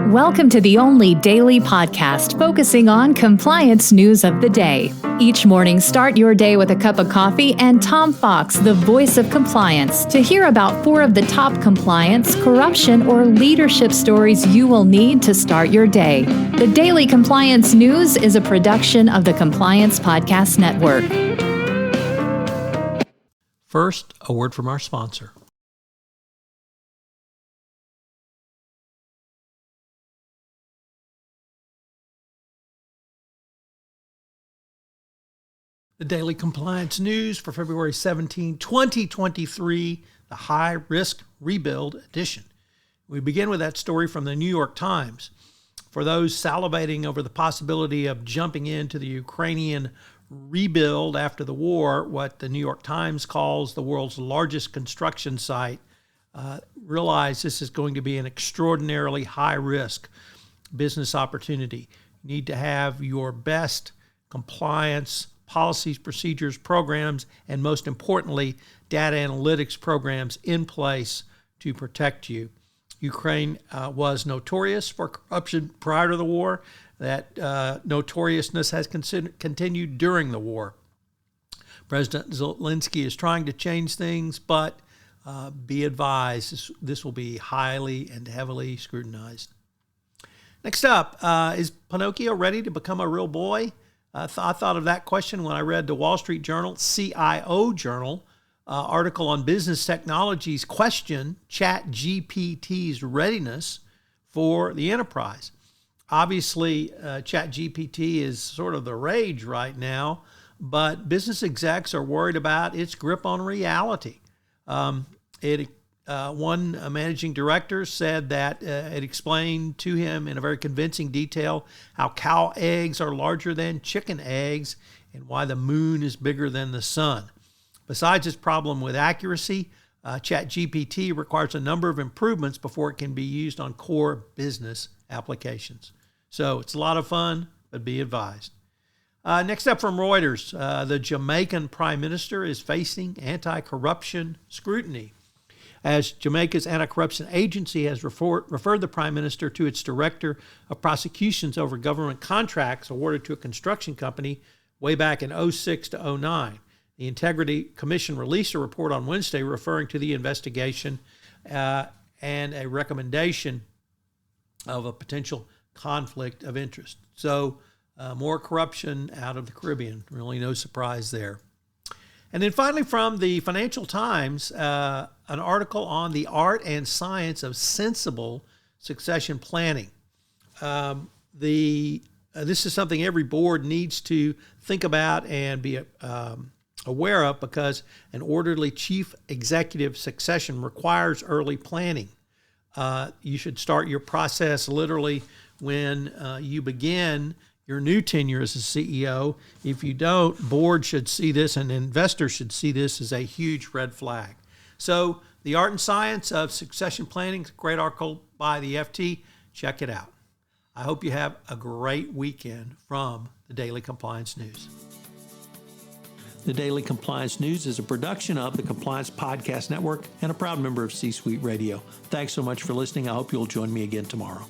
Welcome to the only daily podcast focusing on compliance news of the day. Each morning, start your day with a cup of coffee and Tom Fox, the voice of compliance, to hear about 4 of the top compliance, corruption, or leadership stories you will need to start your day. The Daily Compliance News is a production of the Compliance Podcast Network. First, a word from our sponsor. The Daily Compliance News for February 17, 2023, the High Risk Rebuild Edition. We begin with that story from the New York Times. For those salivating over the possibility of jumping into the Ukrainian rebuild after the war, what the New York Times calls the world's largest construction site, realize this is going to be an extraordinarily high-risk business opportunity. You need to have your best compliance policies, procedures, programs, and most importantly, data analytics programs in place to protect you. Ukraine was notorious for corruption prior to the war. That notoriousness has continued during the war. President Zelensky is trying to change things, but be advised, this will be highly and heavily scrutinized. Next up, is Pinocchio ready to become a real boy? I thought of that question when I read the Wall Street Journal, CIO Journal, article on business technologies question ChatGPT's readiness for the enterprise. Obviously, ChatGPT is sort of the rage right now, but business execs are worried about its grip on reality. One managing director said that it explained to him in a very convincing detail how cow eggs are larger than chicken eggs and why the moon is bigger than the sun. Besides its problem with accuracy, ChatGPT requires a number of improvements before it can be used on core business applications. So it's a lot of fun, but be advised. Next up from Reuters, the Jamaican Prime Minister is facing anti-corruption scrutiny, as Jamaica's anti-corruption agency has referred the Prime Minister to its Director of Prosecutions over government contracts awarded to a construction company way back in 2006 to 2009. The Integrity Commission released a report on Wednesday referring to the investigation and a recommendation of a potential conflict of interest. So more corruption out of the Caribbean. Really no surprise there. And then finally from the Financial Times, an article on the art and science of sensible succession planning. This is something every board needs to think about and be aware of, because an orderly chief executive succession requires early planning. You should start your process literally when you begin your new tenure as a CEO. If you don't, board should see this and investors should see this as a huge red flag. So the art and science of succession planning is a great article by the FT. Check it out. I hope you have a great weekend from the Daily Compliance News. The Daily Compliance News is a production of the Compliance Podcast Network and a proud member of C-Suite Radio. Thanks so much for listening. I hope you'll join me again tomorrow.